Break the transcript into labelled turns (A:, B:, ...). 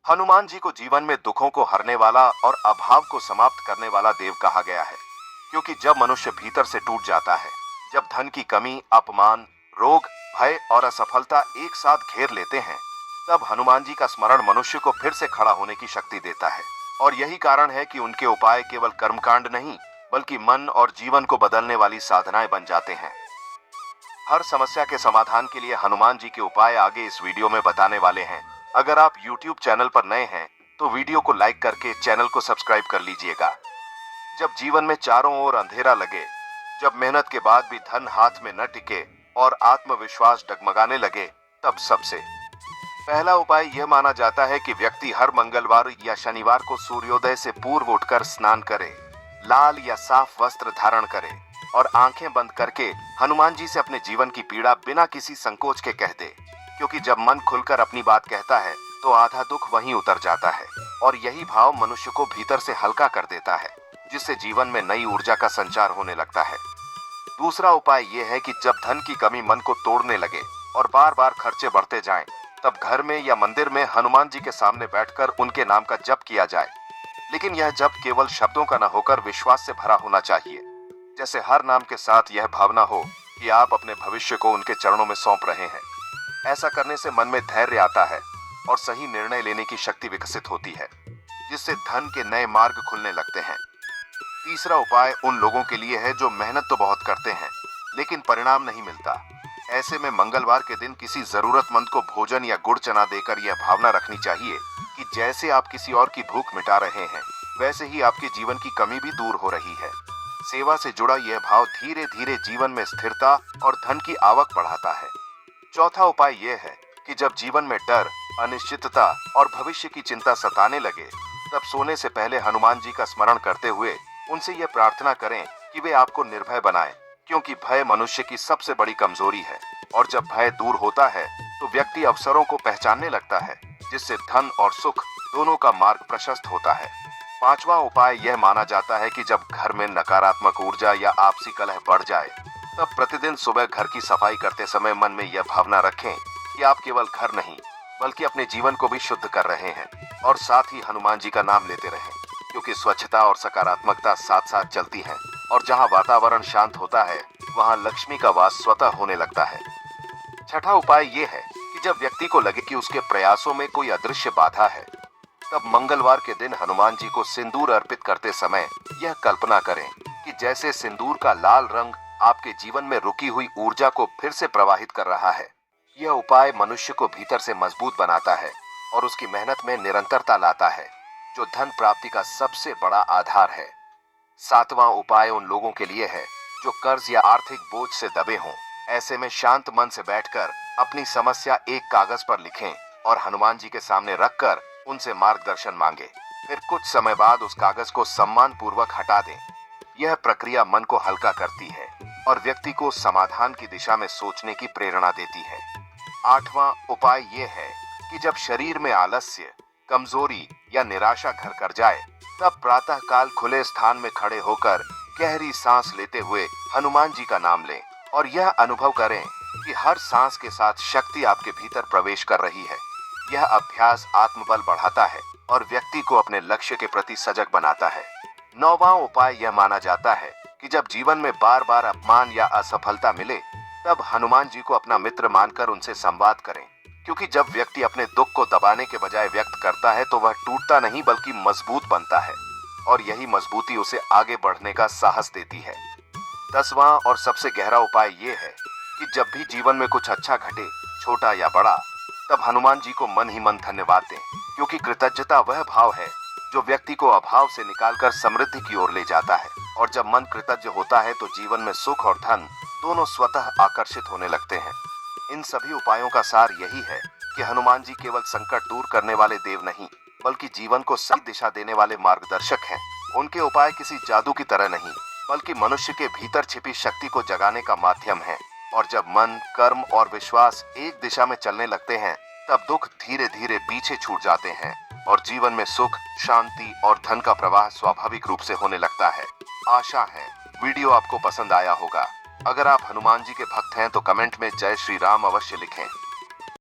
A: हनुमान जी को जीवन में दुखों को हरने वाला और अभाव को समाप्त करने वाला देव कहा गया है, क्योंकि जब मनुष्य भीतर से टूट जाता है, जब धन की कमी, अपमान, रोग, भय और असफलता एक साथ घेर लेते हैं, तब हनुमान जी का स्मरण मनुष्य को फिर से खड़ा होने की शक्ति देता है। और यही कारण है कि उनके उपाय केवल कर्मकांड नहीं, बल्कि मन और जीवन को बदलने वाली साधनाएं बन जाते हैं। हर समस्या के समाधान के लिए हनुमान जी के उपाय आगे इस वीडियो में बताने वाले हैं। अगर आप YouTube चैनल पर नए हैं तो वीडियो को लाइक करके चैनल को सब्सक्राइब कर लीजिएगा। जब जीवन में चारों ओर अंधेरा लगे, जब मेहनत के बाद भी धन हाथ में न टिके और आत्मविश्वास डगमगाने लगे, तब सबसे पहला उपाय यह माना जाता है कि व्यक्ति हर मंगलवार या शनिवार को सूर्योदय से पूर्व उठकर स्नान करे, लाल या साफ वस्त्र धारण करे और आंखें बंद करके हनुमान जी से अपने जीवन की पीड़ा बिना किसी संकोच के कह दे, क्योंकि जब मन खुलकर अपनी बात कहता है तो आधा दुख वहीं उतर जाता है और यही भाव मनुष्य को भीतर से हल्का कर देता है, जिससे जीवन में नई ऊर्जा का संचार होने लगता है। दूसरा उपाय यह है कि जब धन की कमी मन को तोड़ने लगे और बार बार खर्चे बढ़ते जाएं, तब घर में या मंदिर में हनुमान जी के सामने बैठकर उनके नाम का जप किया जाए। लेकिन यह जप केवल शब्दों का न होकर विश्वास से भरा होना चाहिए, जैसे हर नाम के साथ यह भावना हो कि आप अपने भविष्य को उनके चरणों में सौंप रहे हैं। ऐसा करने से मन में धैर्य आता है और सही निर्णय लेने की शक्ति विकसित होती है, जिससे धन के नए मार्ग खुलने लगते हैं। तीसरा उपाय उन लोगों के लिए है जो मेहनत तो बहुत करते हैं लेकिन परिणाम नहीं मिलता। ऐसे में मंगलवार के दिन किसी जरूरतमंद को भोजन या गुड़ चना देकर यह भावना रखनी चाहिए कि जैसे आप किसी और की भूख मिटा रहे हैं, वैसे ही आपके जीवन की कमी भी दूर हो रही है। सेवा से जुड़ा यह भाव धीरे धीरे जीवन में स्थिरता और धन की आवक बढ़ाता है। चौथा उपाय यह है कि जब जीवन में डर, अनिश्चितता और भविष्य की चिंता सताने लगे, तब सोने से पहले हनुमान जी का स्मरण करते हुए उनसे यह प्रार्थना करें कि वे आपको निर्भय बनाएं, क्योंकि भय मनुष्य की सबसे बड़ी कमजोरी है और जब भय दूर होता है तो व्यक्ति अवसरों को पहचानने लगता है, जिससे धन और सुख दोनों का मार्ग प्रशस्त होता है। पांचवा उपाय यह माना जाता है कि जब घर में नकारात्मक ऊर्जा या आपसी कलह बढ़ जाए, तब प्रतिदिन सुबह घर की सफाई करते समय मन में यह भावना रखें कि आप केवल घर नहीं बल्कि अपने जीवन को भी शुद्ध कर रहे हैं और साथ ही हनुमान जी का नाम लेते रहें, क्योंकि स्वच्छता और सकारात्मकता साथ साथ चलती हैं और जहां वातावरण शांत होता है, वहां लक्ष्मी का वास स्वतः होने लगता है। छठा उपाय ये है कि जब व्यक्ति को लगे कि उसके प्रयासों में कोई अदृश्य बाधा है, तब मंगलवार के दिन हनुमान जी को सिंदूर अर्पित करते समय यह कल्पना करें कि जैसे सिंदूर का लाल रंग आपके जीवन में रुकी हुई ऊर्जा को फिर से प्रवाहित कर रहा है। यह उपाय मनुष्य को भीतर से मजबूत बनाता है और उसकी मेहनत में निरंतरता लाता है, जो धन प्राप्ति का सबसे बड़ा आधार है। सातवां उपाय उन लोगों के लिए है जो कर्ज या आर्थिक बोझ से दबे हों। ऐसे में शांत मन से बैठकर अपनी समस्या एक कागज पर लिखें और हनुमान जी के सामने रखकर उनसे मार्गदर्शन मांगे। फिर कुछ समय बाद उस कागज को सम्मान पूर्वक हटा दें। यह प्रक्रिया मन को हल्का करती है और व्यक्ति को समाधान की दिशा में सोचने की प्रेरणा देती है। आठवां उपाय यह है कि जब शरीर में आलस्य, कमजोरी या निराशा घर कर जाए, तब प्रातः काल खुले स्थान में खड़े होकर गहरी सांस लेते हुए हनुमान जी का नाम लें और यह अनुभव करें कि हर सांस के साथ शक्ति आपके भीतर प्रवेश कर रही है। यह अभ्यास आत्मबल बढ़ाता है और व्यक्ति को अपने लक्ष्य के प्रति सजग बनाता है। नौवां उपाय यह माना जाता है कि जब जीवन में बार बार अपमान या असफलता मिले, तब हनुमान जी को अपना मित्र मानकर उनसे संवाद करें, क्योंकि जब व्यक्ति अपने दुख को दबाने के बजाय व्यक्त करता है तो वह टूटता नहीं बल्कि मजबूत बनता है और यही मजबूती उसे आगे बढ़ने का साहस देती है। 10वां और सबसे गहरा उपाय ये है कि जब भी जीवन में कुछ अच्छा घटे, छोटा या बड़ा, तब हनुमान जी को मन ही मन धन्यवाद दें, क्योंकि कृतज्ञता वह भाव है जो व्यक्ति को अभाव से निकालकर समृद्धि की ओर ले जाता है और जब मन कृतज्ञ होता है तो जीवन में सुख और धन दोनों स्वतः आकर्षित होने लगते हैं। इन सभी उपायों का सार यही है कि हनुमान जी केवल संकट दूर करने वाले देव नहीं, बल्कि जीवन को सही दिशा देने वाले मार्गदर्शक हैं। उनके उपाय किसी जादू की तरह नहीं, बल्कि मनुष्य के भीतर छिपी शक्ति को जगाने का माध्यम है और जब मन, कर्म और विश्वास एक दिशा में चलने लगते हैं, तब दुख धीरे धीरे पीछे छूट जाते हैं और जीवन में सुख, शांति और धन का प्रवाह स्वाभाविक रूप से होने लगता है। आशा है वीडियो आपको पसंद आया होगा। अगर आप हनुमान जी के भक्त हैं तो कमेंट में जय श्री राम अवश्य लिखें।